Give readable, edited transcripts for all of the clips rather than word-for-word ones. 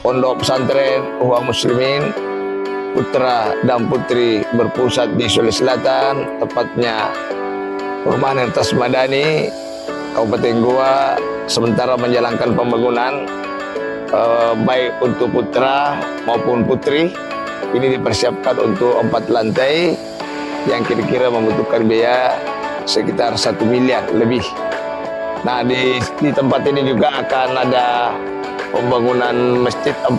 Pondok Pesantren Uhwah Muslimin putra dan putri berpusat di Sulawesi Selatan, tepatnya Perumahan Hertas Madani, Kabupaten Goa, sementara menjalankan pembangunan baik untuk putra maupun putri. Ini dipersiapkan untuk 4 lantai yang kira-kira membutuhkan biaya sekitar 1 miliar lebih. Nah, di tempat ini juga akan ada pembangunan masjid 4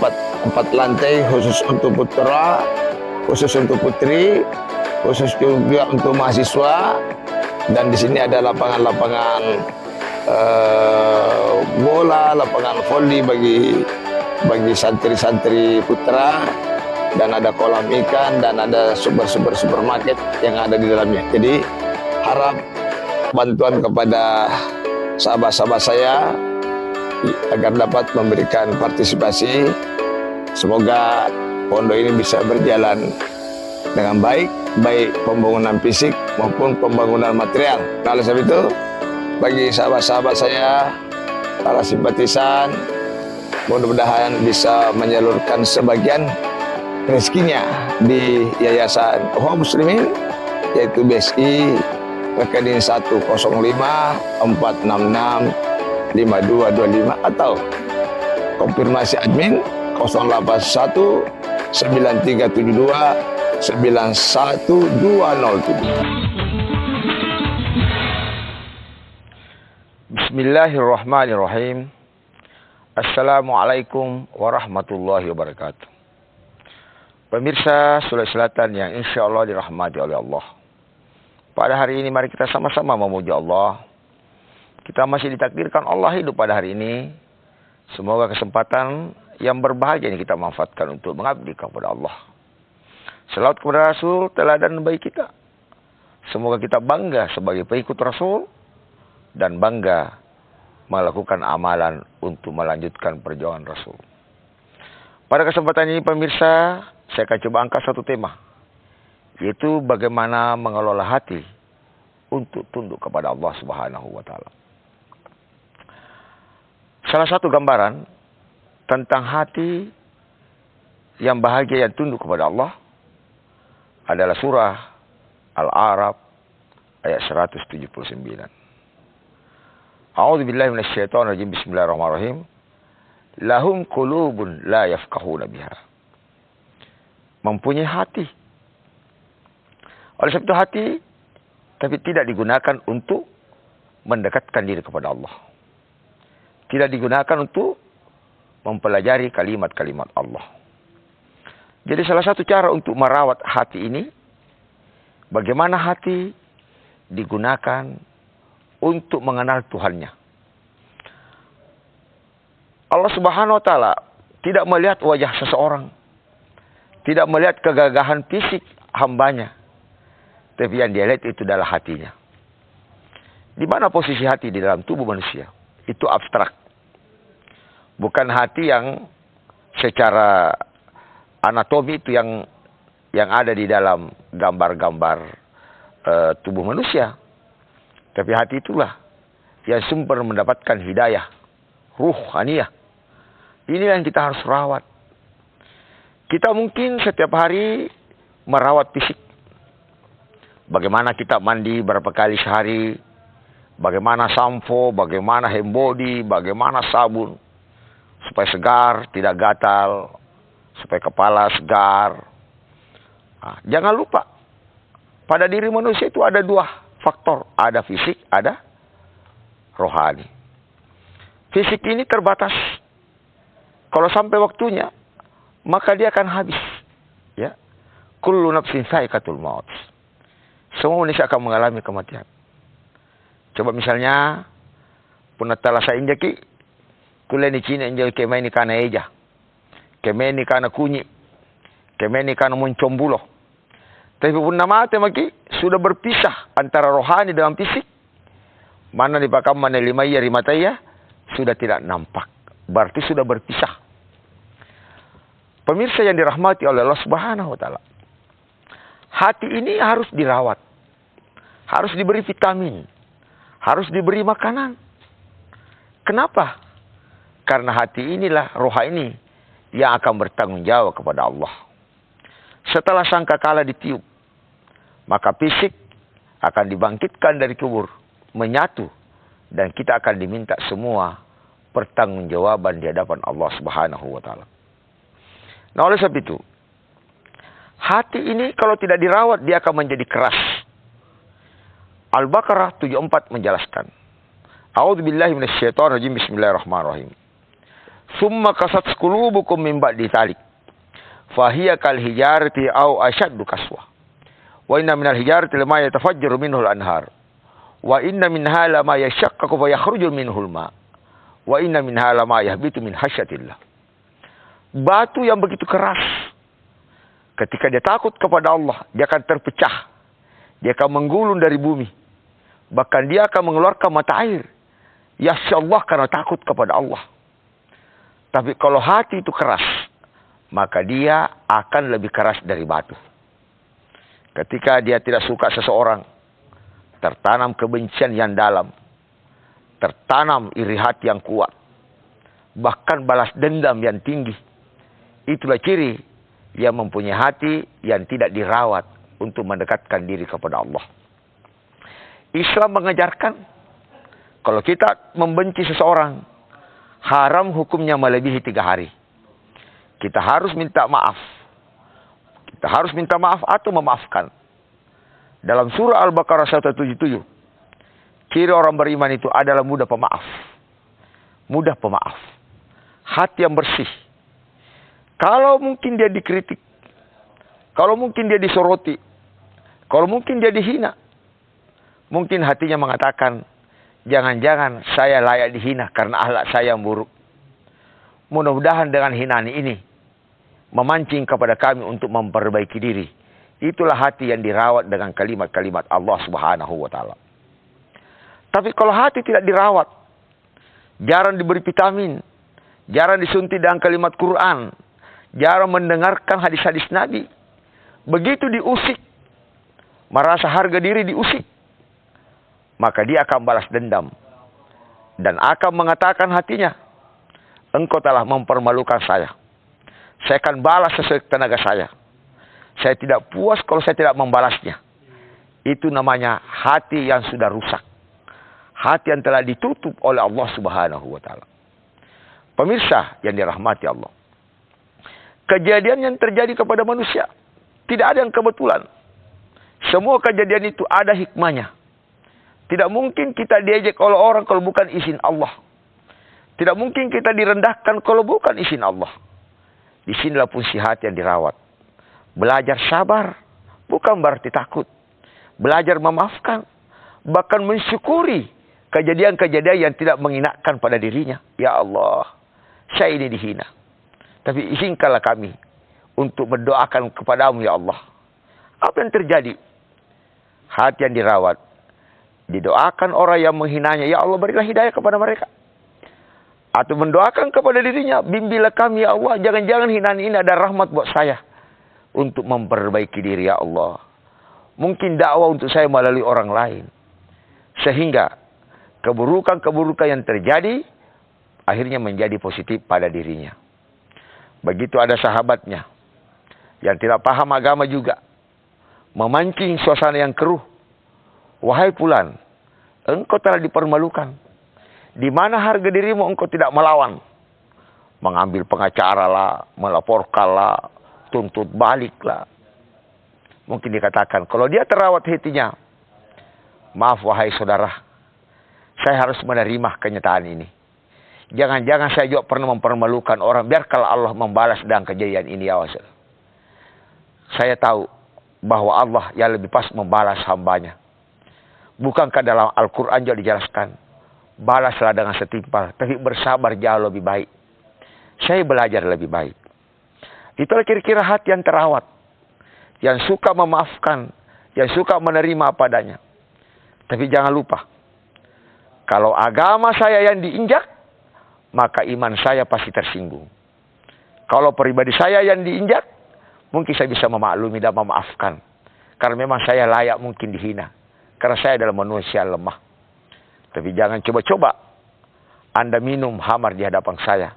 lantai khusus untuk putra, khusus untuk putri, khusus juga untuk mahasiswa. Dan di sini ada lapangan-lapangan bola, lapangan voli bagi santri-santri putra, dan ada kolam ikan, dan ada supermarket yang ada di dalamnya. Jadi harap bantuan kepada sahabat-sahabat saya agar dapat memberikan partisipasi. Semoga pondok ini bisa berjalan dengan baik pembangunan fisik maupun pembangunan material. Nah, oleh sebab itu, bagi sahabat-sahabat saya, para simpatisan, mudah-mudahan bisa menyalurkan sebagian rezekinya di Yayasan Uhwah Muslimin, yaitu BSI rekening 10546665225, atau konfirmasi admin 081 9372 91207. Bismillahirrahmanirrahim. Assalamualaikum warahmatullahi wabarakatuh. Pemirsa Sulawesi Selatan yang insya Allah dirahmati oleh Allah. Pada hari ini mari kita sama-sama memuji Allah. Kita masih ditakdirkan Allah hidup pada hari ini. Semoga kesempatan yang berbahagia ini kita manfaatkan untuk mengabdi kepada Allah. Selawat kepada Rasul, teladan baik kita. Semoga kita bangga sebagai pengikut Rasul dan bangga melakukan amalan untuk melanjutkan perjuangan Rasul. Pada kesempatan ini pemirsa, saya akan coba angkat satu tema, yaitu bagaimana mengelola hati untuk tunduk kepada Allah Subhanahu wa Ta'ala. Salah satu gambaran tentang hati yang bahagia yang tunduk kepada Allah adalah surah Al-A'raf ayat 179. A'udzubillahi minasyaitonirrajim. Bismillahirrahmanirrahim. Lahum qulubun la yafqahuna biha. Mempunyai hati. Oleh sebab itu hati, tapi tidak digunakan untuk mendekatkan diri kepada Allah. Tidak digunakan untuk mempelajari kalimat-kalimat Allah. Jadi salah satu cara untuk merawat hati ini, bagaimana hati digunakan untuk mengenal Tuhannya. Allah Subhanahu wa Ta'ala tidak melihat wajah seseorang, tidak melihat kegagahan fisik hambanya, tapi yang dia lihat itu adalah hatinya. Di mana posisi hati di dalam tubuh manusia? Itu abstrak. Bukan hati yang secara anatomi itu yang ada di dalam gambar-gambar tubuh manusia. Tapi hati itulah yang sumber mendapatkan hidayah, ruhaniyah. Inilah yang kita harus rawat. Kita mungkin setiap hari merawat fisik. Bagaimana kita mandi berapa kali sehari, bagaimana sampo, bagaimana hand body, bagaimana sabun, supaya segar, tidak gatal, supaya kepala segar. Nah, jangan lupa, pada diri manusia itu ada 2 faktor. Ada fisik, ada rohani. Fisik ini terbatas. Kalau sampai waktunya, maka dia akan habis. Ya. Kullu nafsin sa'iqatul maut. Semua manusia akan mengalami kematian. Coba misalnya, punatala sa injaki, kuleni Cina injal kemeni kana eja. Kemeni kana kunyi. Kemeni kana muncombulo. Tapi pun nama maki sudah berpisah antara rohani dengan fisik. Mana di pakam mana limaya rimataya sudah tidak nampak. Berarti sudah berpisah. Pemirsa yang dirahmati oleh Allah Subhanahu wa Ta'ala. Hati ini harus dirawat. Harus diberi vitamin. Harus diberi makanan. Kenapa? Karena hati inilah, roh ini yang akan bertanggung jawab kepada Allah. Setelah sangkakala ditiup, maka fisik akan dibangkitkan dari kubur, menyatu, dan kita akan diminta semua pertanggungjawaban di hadapan Allah Subhanahu wa taala. Nah, oleh sebab itu, hati ini kalau tidak dirawat dia akan menjadi keras. Al-Baqarah 74 menjelaskan. A'udzubillahi minasyaitonirrajim. Bismillahirrahmanirrahim. Summa qasat qulubukum min ba'di dzalik. Fahiya kal hijarati aw ashaddu qaswah. Wa inna minal hijarati lama yatafajjaru minhu al-anhar. Wa inna minha lama yashaqqaqu fa yakhruju minhu al-ma. Wa inna minha lama yahbitu min khasyatillah. Batu yang begitu keras, ketika dia takut kepada Allah, dia akan terpecah. Dia akan menggulung dari bumi. Bahkan dia akan mengeluarkan mata air. Ya Allah, karena takut kepada Allah. Tapi kalau hati itu keras, maka dia akan lebih keras dari batu. Ketika dia tidak suka seseorang, tertanam kebencian yang dalam. Tertanam iri hati yang kuat. Bahkan balas dendam yang tinggi. Itulah ciri yang mempunyai hati yang tidak dirawat untuk mendekatkan diri kepada Allah. Islam mengajarkan, kalau kita membenci seseorang, haram hukumnya melebihi 3 hari. Kita harus minta maaf. Kita harus minta maaf atau memaafkan. Dalam surah Al-Baqarah 177, ciri orang beriman itu adalah mudah pemaaf. Mudah pemaaf. Hati yang bersih. Kalau mungkin dia dikritik, kalau mungkin dia disoroti, kalau mungkin dia dihina, mungkin hatinya mengatakan, jangan-jangan saya layak dihina karena akhlak saya yang buruk. Mudah-mudahan dengan hinaan ini memancing kepada kami untuk memperbaiki diri. Itulah hati yang dirawat dengan kalimat-kalimat Allah Subhanahu wa taala. Tapi kalau hati tidak dirawat, jarang diberi vitamin, jarang disuntik dengan kalimat Quran, jarang mendengarkan hadis-hadis Nabi, begitu diusik, merasa harga diri diusik, maka dia akan balas dendam. Dan akan mengatakan hatinya, engkau telah mempermalukan saya. Saya akan balas sesuai tenaga saya. Saya tidak puas kalau saya tidak membalasnya. Itu namanya hati yang sudah rusak. Hati yang telah ditutup oleh Allah Subhanahu wa taala. Pemirsa yang dirahmati Allah. Kejadian yang terjadi kepada manusia tidak ada yang kebetulan. Semua kejadian itu ada hikmahnya. Tidak mungkin kita diejek oleh orang kalau bukan izin Allah. Tidak mungkin kita direndahkan kalau bukan izin Allah. Di sinilah fungsi hati yang dirawat. Belajar sabar bukan berarti takut. Belajar memaafkan, bahkan mensyukuri kejadian-kejadian yang tidak menghinakan pada dirinya. Ya Allah, saya ini dihina. Tapi izinkanlah kami untuk berdoakan kepadamu ya Allah. Apa yang terjadi? Hati yang dirawat. Didoakan orang yang menghinanya. Ya Allah, berilah hidayah kepada mereka. Atau mendoakan kepada dirinya. Bimbinglah kami ya Allah. Jangan-jangan hinaan ini ada rahmat buat saya. Untuk memperbaiki diri ya Allah. Mungkin dakwah untuk saya melalui orang lain. Sehingga keburukan-keburukan yang terjadi akhirnya menjadi positif pada dirinya. Begitu ada sahabatnya yang tidak paham agama juga. Memancing suasana yang keruh. Wahai fulan, engkau telah dipermalukan. Di mana harga dirimu engkau tidak melawan. Mengambil pengacara lah, melaporkan lah, tuntut balik lah. Mungkin dikatakan, kalau dia terawat hatinya, maaf wahai saudara, saya harus menerima kenyataan ini. Jangan-jangan saya juga pernah mempermalukan orang. Biarkanlah Allah membalas dengan kejadian ini ya Allah. Saya tahu bahwa Allah yang lebih pas membalas hambanya. Bukankah dalam Al-Quran juga dijelaskan, balaslah dengan setimpal, tapi bersabar jauh lebih baik. Saya belajar lebih baik. Itulah kira-kira hati yang terawat. Yang suka memaafkan. Yang suka menerima apa adanya. Tapi jangan lupa. Kalau agama saya yang diinjak, maka iman saya pasti tersinggung. Kalau pribadi saya yang diinjak, mungkin saya bisa memaklumi dan memaafkan. Karena memang saya layak mungkin dihina. Karena saya adalah manusia lemah. Tapi jangan coba-coba Anda minum hamar di hadapan saya.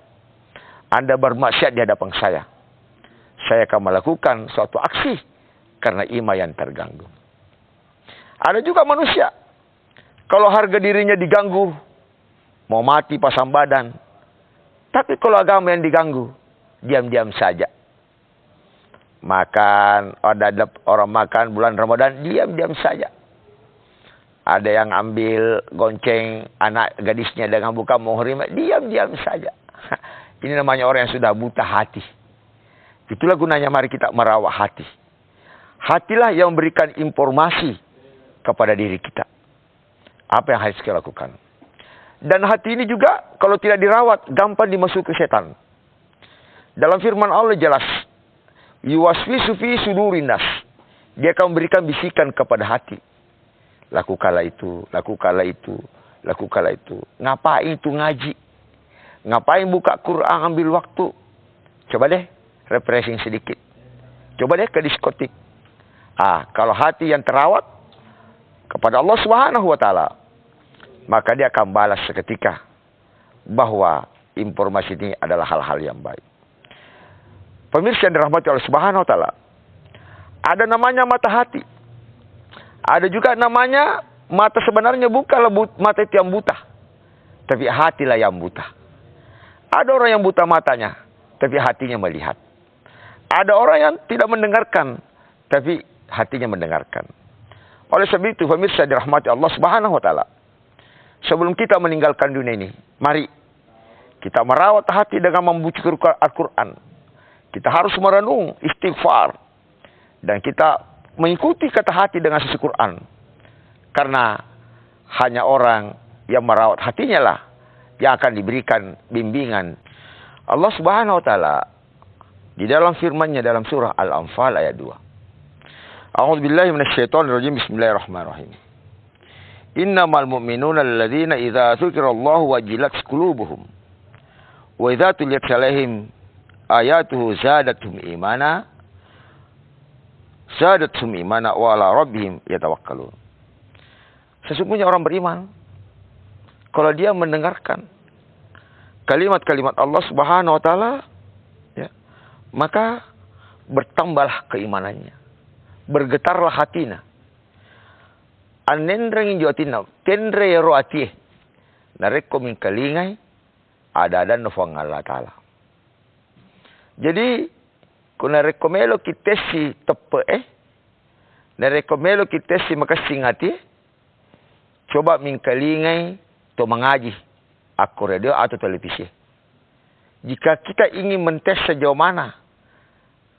Anda bermaksiat di hadapan saya akan melakukan suatu aksi karena iman yang terganggu. Ada juga manusia, kalau harga dirinya diganggu, mau mati pasang badan. Tapi kalau agama yang diganggu, diam-diam saja. Makan, ada orang makan bulan Ramadan, diam-diam saja. Ada yang ambil gonceng anak gadisnya dengan buka muhrim, diam-diam saja. Ini namanya orang yang sudah buta hati. Itulah gunanya mari kita merawat hati. Hatilah yang memberikan informasi kepada diri kita. Apa yang harus kita lakukan. Dan hati ini juga kalau tidak dirawat, gampang dimasuki setan. Dalam firman Allah jelas. Yuwaswisu fi sudurin nas. Dia akan memberikan bisikan kepada hati. Lakukanlah itu, lakukanlah itu, lakukanlah itu. Ngapain itu ngaji? Ngapain buka Quran ambil waktu? Coba deh, refreshing sedikit. Coba deh ke diskotik. Kalau hati yang terawat kepada Allah Subhanahu wa Ta'ala, maka dia akan balas seketika bahwa informasi ini adalah hal-hal yang baik. Pemirsa yang dirahmati Allah Subhanahu wa Ta'ala, ada namanya mata hati. Ada juga namanya mata sebenarnya bukanlah mata itu yang buta, tapi hatilah yang buta. Ada orang yang buta matanya, tapi hatinya melihat. Ada orang yang tidak mendengarkan, tapi hatinya mendengarkan. Oleh sebab itu, pemirsa dirahmati Allah Subhanahu wa Ta'ala, sebelum kita meninggalkan dunia ini, mari kita merawat hati dengan membaca Al-Quran. Kita harus merenung, istighfar, dan kita mengikuti kata hati dengan sisi Quran. Karena hanya orang yang merawat hatinya lah yang akan diberikan bimbingan. Allah Subhanahu wa Ta'ala di dalam firman-Nya dalam surah Al-Anfal ayat 2. A'udzubillahi minasyaitonirrajim. Bismillahirrahmanirrahim. Innamal mu'minuna alladzina idza dzukirallahu wajilat qulubuhum wa idza tuliyat 'alaihim ayatuhu zadatuhum imana wa ala rabbihim yatawakkalun. Sesungguhnya orang beriman, kalau dia mendengarkan kalimat-kalimat Allah Subhanahu wa Ta'ala, ya, maka bertambahlah keimanannya, bergetarlah hatinya. Anendreng injotina tendre roati nareko min kalingai ada nufang Allah Ta'ala. Jadi kuna rekomelo kitesi tepe na rekomelo kitesi makasingati, coba mingkalingai to mengaji aku radio atau televisi. Jika kita ingin mentes sejauh mana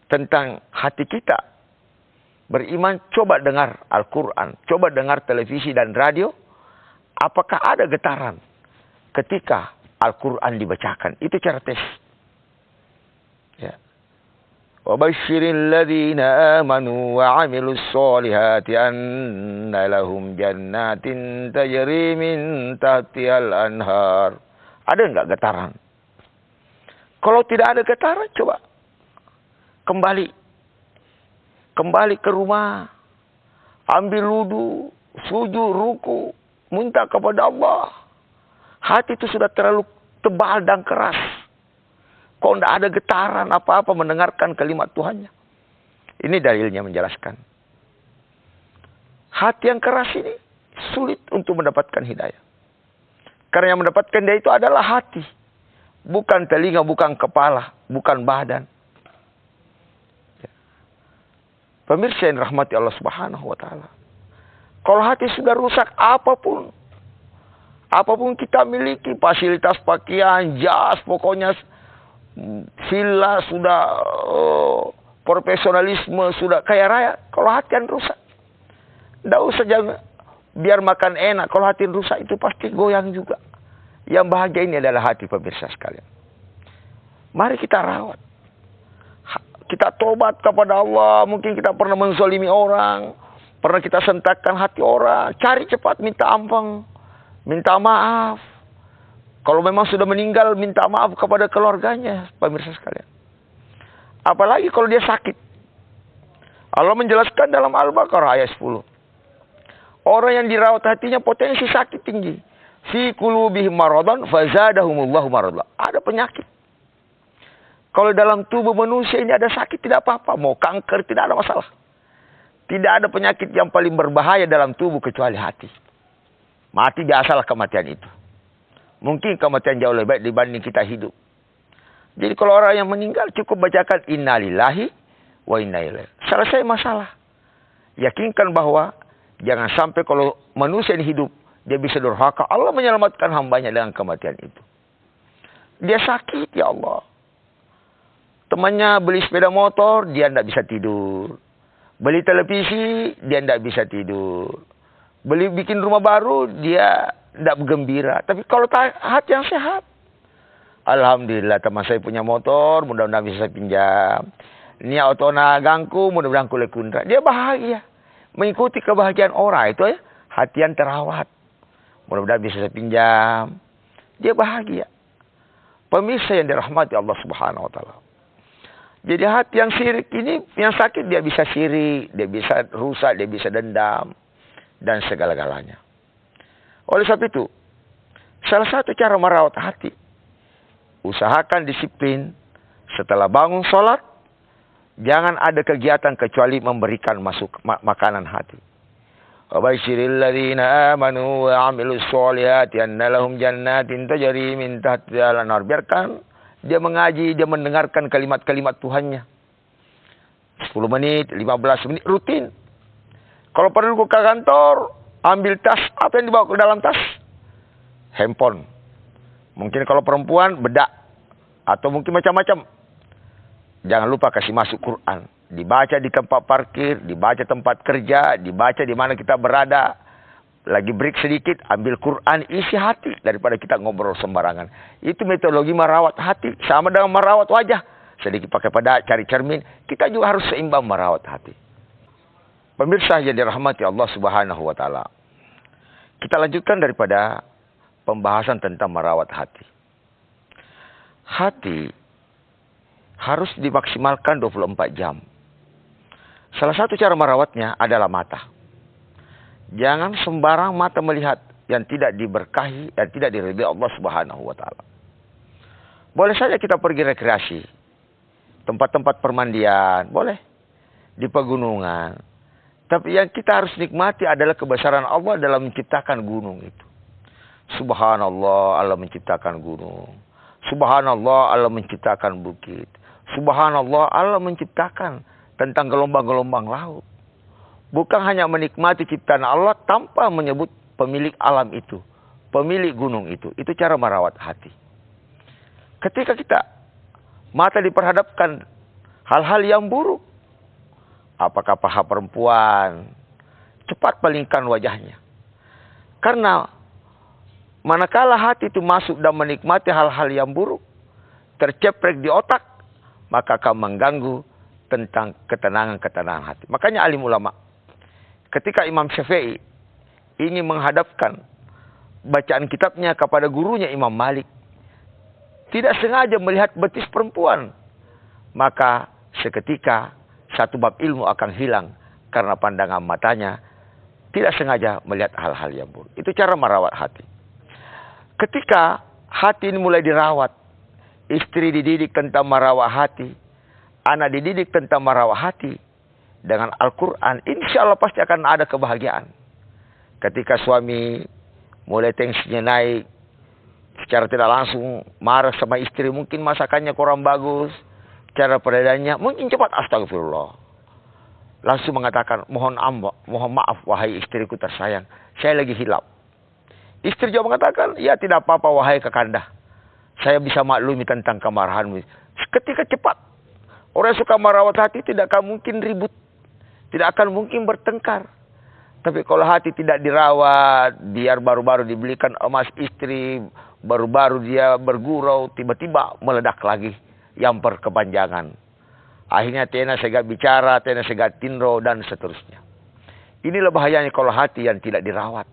tentang hati kita beriman, coba dengar Al-Quran, coba dengar televisi dan radio. Apakah ada getaran ketika Al-Quran dibacakan? Itu cara tes. Ya. وَبَشِّرِ الَّذِينَ آمَنُوا وَعَمِلُوا الصَّالِحَاتِ أَنَّ لَهُمْ جَنَّاتٍ تَجْرِي مِنْ تَحْتِهَا الْأَنْهَارُ. Ada enggak getaran? Kalau tidak ada getaran, coba kembali ke rumah, ambil wudu, sujud, ruku, minta kepada Allah. Hati itu sudah terlalu tebal dan keras. Kok tidak ada getaran apa-apa mendengarkan kalimat Tuhannya. Ini dalilnya menjelaskan. Hati yang keras ini sulit untuk mendapatkan hidayah. Karena yang mendapatkan hidayah itu adalah hati. Bukan telinga, bukan kepala, bukan badan. Pemirsa yang rahmati Allah Subhanahu wa Ta'ala. Kalau hati sudah rusak, apapun kita miliki, fasilitas pakaian, jas, pokoknya villa sudah profesionalisme, sudah kaya raya. Kalau hati yang rusak, tidak usah jangan biar makan enak. Kalau hati yang rusak itu pasti goyang juga. Yang bahagia ini adalah hati, pemirsa sekalian. Mari kita rawat. Kita tobat kepada Allah. Mungkin kita pernah menzalimi orang, pernah kita sentakkan hati orang. Cari cepat, minta ampun, minta maaf. Kalau memang sudah meninggal, minta maaf kepada keluarganya, pemirsa sekalian. Apalagi kalau dia sakit. Allah menjelaskan dalam Al-Baqarah ayat 10. Orang yang dirawat hatinya potensi sakit tinggi. Fi qulubihim maradun fazadahumullahu maradan. Ada penyakit. Kalau dalam tubuh manusia ini ada sakit, tidak apa-apa. Mau kanker, tidak ada masalah. Tidak ada penyakit yang paling berbahaya dalam tubuh kecuali hati. Mati biasalah kematian itu. Mungkin kematian jauh lebih baik dibanding kita hidup. Jadi kalau orang yang meninggal cukup bacakan innalillahi wa inna ilaihi. Selesai masalah. Yakinkan bahwa jangan sampai kalau manusia ini hidup, dia bisa durhaka. Allah menyelamatkan hambanya dengan kematian itu. Dia sakit, ya Allah. Temannya beli sepeda motor, dia tidak bisa tidur. Beli televisi, dia tidak bisa tidur. Bikin rumah baru, dia tidak gembira. Tapi kalau hati yang sehat, alhamdulillah teman saya punya motor, mudah-mudahan bisa saya pinjam. Ini autona gangku, mudah-mudahan kule kundra. Dia bahagia. Mengikuti kebahagiaan orang itu ya, hati yang terawat. Mudah-mudahan bisa saya pinjam. Dia bahagia. Pemirsa yang dirahmati Allah Subhanahu wa taala. Jadi hati yang syirik ini, yang sakit dia bisa syirik, dia bisa rusak, dia bisa dendam, dan segala-galanya. Oleh sebab itu, salah satu cara merawat hati, usahakan disiplin setelah bangun sholat, jangan ada kegiatan kecuali memberikan makanan hati. Wabashiril ladzina amanu wa 'amilus sholihati anna lahum jannatin tajri min tahtiha al-anhar. Biarkan dia mengaji, dia mendengarkan kalimat-kalimat Tuhannya. 10 menit, 15 menit, rutin. Kalau perlu ke kantor, ambil tas. Apa yang dibawa ke dalam tas? Handphone. Mungkin kalau perempuan, bedak. Atau mungkin macam-macam. Jangan lupa kasih masuk Quran. Dibaca di tempat parkir, dibaca tempat kerja, dibaca di mana kita berada. Lagi break sedikit, ambil Quran, isi hati. Daripada kita ngobrol sembarangan. Itu metodologi merawat hati. Sama dengan merawat wajah. Sedikit pakai pada cari cermin. Kita juga harus seimbang merawat hati. Pemirsa yang dirahmati Allah Subhanahu wa taala. Kita lanjutkan daripada pembahasan tentang merawat hati. Hati harus dimaksimalkan 24 jam. Salah satu cara merawatnya adalah mata. Jangan sembarang mata melihat yang tidak diberkahi, yang tidak diridhai Allah Subhanahu wa taala. Boleh saja kita pergi rekreasi. Tempat-tempat permandian, boleh. Di pegunungan. Tapi yang kita harus nikmati adalah kebesaran Allah dalam menciptakan gunung itu. Subhanallah, Allah menciptakan gunung. Subhanallah, Allah menciptakan bukit. Subhanallah, Allah menciptakan tentang gelombang-gelombang laut. Bukan hanya menikmati ciptaan Allah tanpa menyebut pemilik alam itu. Pemilik gunung itu. Itu cara merawat hati. Ketika kita mata diperhadapkan hal-hal yang buruk. Apakah paha perempuan. Cepat palingkan wajahnya. Karena manakala hati itu masuk dan menikmati hal-hal yang buruk. Terceprek di otak. Maka akan mengganggu tentang ketenangan hati. Makanya alim ulama. Ketika Imam Syafi'i ingin menghadapkan bacaan kitabnya kepada gurunya Imam Malik. Tidak sengaja melihat betis perempuan. Maka seketika satu bab ilmu akan hilang. Karena pandangan matanya tidak sengaja melihat hal-hal yang buruk. Itu cara merawat hati. Ketika hati ini mulai dirawat. Istri dididik tentang merawat hati. Anak dididik tentang merawat hati. Dengan Al-Quran, insya Allah pasti akan ada kebahagiaan. Ketika suami mulai tensinya naik, secara tidak langsung marah sama istri, mungkin masakannya kurang bagus, cara perdananya mungkin cepat astagfirullah. Langsung mengatakan, mohon maaf wahai istriku tersayang, saya lagi hilap. Istri juga mengatakan, ya tidak apa-apa wahai kakanda, saya bisa maklumi tentang kemarahanmu. Ketika cepat, orang yang suka merawat hati tidak akan mungkin ribut. Tidak akan mungkin bertengkar. Tapi kalau hati tidak dirawat, biar baru-baru dibelikan emas istri, baru-baru dia bergurau, tiba-tiba meledak lagi. Yang berkepanjangan. Akhirnya tena segat bicara, tena segat tinro, dan seterusnya. Inilah bahayanya kalau hati yang tidak dirawat.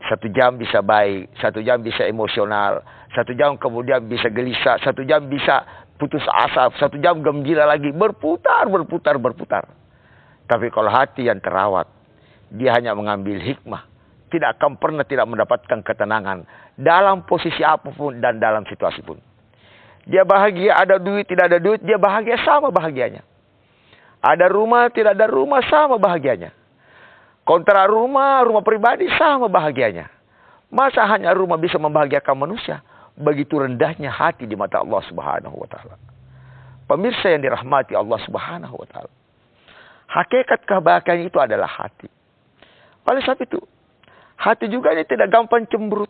1 jam bisa baik, 1 jam bisa emosional, 1 jam kemudian bisa gelisah, 1 jam bisa putus asa, 1 jam gembira lagi, berputar. Tapi kalau hati yang terawat, dia hanya mengambil hikmah. Tidak akan pernah tidak mendapatkan ketenangan. Dalam posisi apapun dan dalam situasi pun. dia bahagia. Ada duit, tidak ada duit, dia bahagia, sama bahagianya. Ada rumah, tidak ada rumah, sama bahagianya. Kontrak rumah, rumah pribadi, sama bahagianya. Masa hanya rumah bisa membahagiakan manusia? Begitu rendahnya hati di mata Allah Subhanahu wa Ta'ala. Pemirsa yang dirahmati Allah Subhanahu wa Ta'ala. Hakikat kebahagiaan itu adalah hati. Oleh sebab itu, hati juga ini tidak gampang cemberut,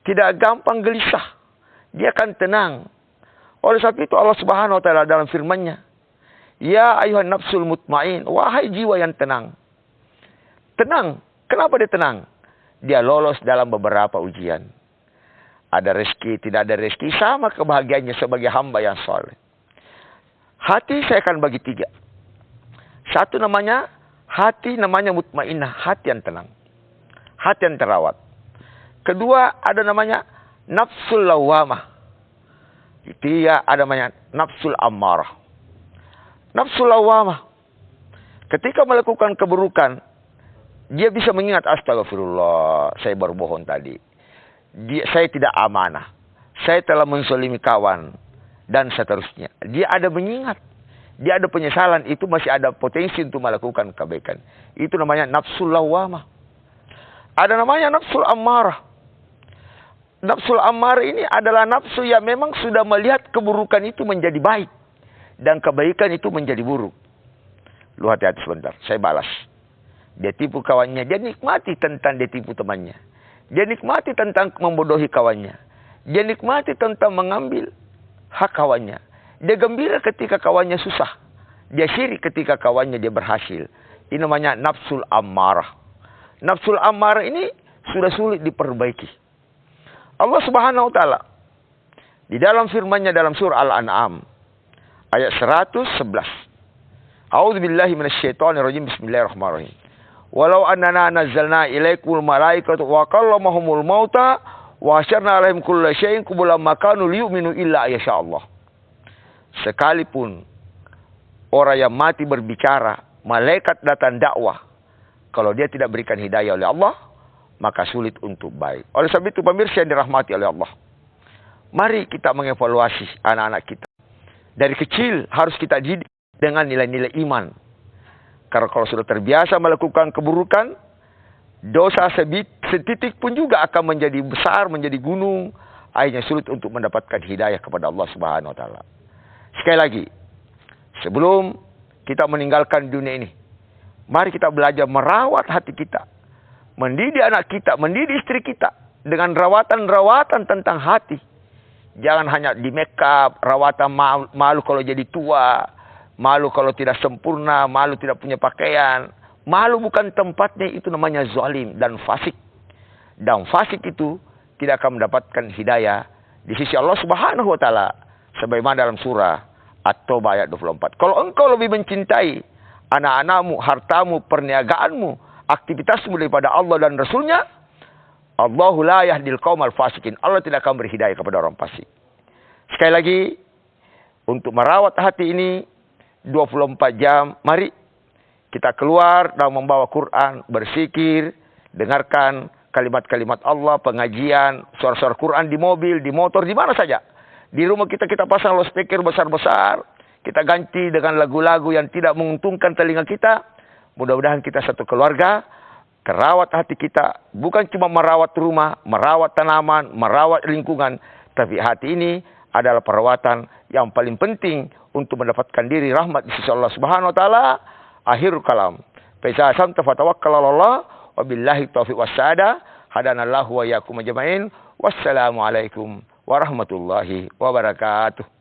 tidak gampang gelisah. Dia akan tenang. Oleh sebab itu Allah Subhanahu wa Ta'ala dalam firman-Nya, ya ayuhan nafsul mutmain, wahai jiwa yang tenang. Tenang. Kenapa dia tenang? Dia lolos dalam beberapa ujian. Ada rezeki, tidak ada rezeki, sama kebahagiaannya sebagai hamba yang soleh. Hati saya akan bagi 3. Satu namanya, hati namanya mutmainah, hati yang tenang. Hati yang terawat. Kedua, ada namanya nafsul lawamah. Ketiga, ada namanya nafsul ammarah. Nafsul lawamah. Ketika melakukan keburukan, dia bisa mengingat, astagfirullah, saya berbohong tadi. Saya tidak amanah. Saya telah menzalimi kawan. Dan seterusnya. Dia ada mengingat. Dia ada penyesalan. Itu masih ada potensi untuk melakukan kebaikan. Itu namanya nafsul lawamah. Ada namanya nafsul ammarah. Nafsul ammarah ini adalah nafsu yang memang sudah melihat keburukan itu menjadi baik. Dan kebaikan itu menjadi buruk. Lu hati-hati sebentar. Saya balas. Dia tipu kawannya. Dia nikmati tentang dia tipu temannya. Dia nikmati tentang membodohi kawannya. Dia nikmati tentang mengambil hak kawannya. Dia gembira ketika kawannya susah. Dia syirik ketika kawannya dia berhasil. Ini namanya nafsul ammarah. Nafsul ammarah ini sudah sulit diperbaiki. Allah Subhanahu wa Ta'ala di dalam firman-Nya dalam surah Al-An'am ayat 111. A'udzubillahi minasyaitonirrajim. Bismillahirrahmanirrahim. Walau annana nazzalna ilaikumul malaikata wa kallamahumul mauta wa hasyarna alaihim kulla syai'in qubulan ma kanu liyu'minu illa ayyasha Allah. Sekalipun orang yang mati berbicara, malaikat datang dakwah, kalau dia tidak berikan hidayah oleh Allah, maka sulit untuk baik. Oleh sebab itu pemirsa yang dirahmati oleh Allah, mari kita mengevaluasi anak-anak kita. Dari kecil harus kita didik dengan nilai-nilai iman. Karena kalau sudah terbiasa melakukan keburukan, dosa setitik pun juga akan menjadi besar, menjadi gunung. Akhirnya sulit untuk mendapatkan hidayah kepada Allah Subhanahu wa Ta'ala. Sekali lagi, sebelum kita meninggalkan dunia ini, mari kita belajar merawat hati kita. Mendidik anak kita, mendidik istri kita. Dengan rawatan-rawatan tentang hati. Jangan hanya di make up, rawatan malu kalau jadi tua. Malu kalau tidak sempurna, malu tidak punya pakaian. Malu bukan tempatnya, itu namanya zalim dan fasik. Dan fasik itu tidak akan mendapatkan hidayah di sisi Allah Subhanahu wa Ta'ala. Sebagaimana dalam surah At-Taubah ayat 24. Kalau engkau lebih mencintai anak-anakmu, hartamu, perniagaanmu, aktivitasmu daripada Allah dan Rasulnya, Allahu la yahdil qaumal fasikin. Allah tidak akan beri hidayah kepada orang fasik. Sekali lagi, untuk merawat hati ini 24 jam, mari kita keluar dan membawa Quran, berzikir, dengarkan kalimat-kalimat Allah, pengajian, suara-suara Quran di mobil, di motor, di mana saja. Di rumah kita pasang loudspeaker besar-besar, kita ganti dengan lagu-lagu yang tidak menguntungkan telinga kita. Mudah-mudahan kita satu keluarga, kerawat hati kita, bukan cuma merawat rumah, merawat tanaman, merawat lingkungan, tapi hati ini adalah perawatan yang paling penting untuk mendapatkan diri rahmat di sisi Allah Subhanahu wa Ta'ala. Akhirul kalam. Fa iza samta fatawakkal 'ala Allah wa billahi taufiq wassadah. Hadanallahu wa iyyakum ajmain. Wassalamu alaikum warahmatullahi wabarakatuh.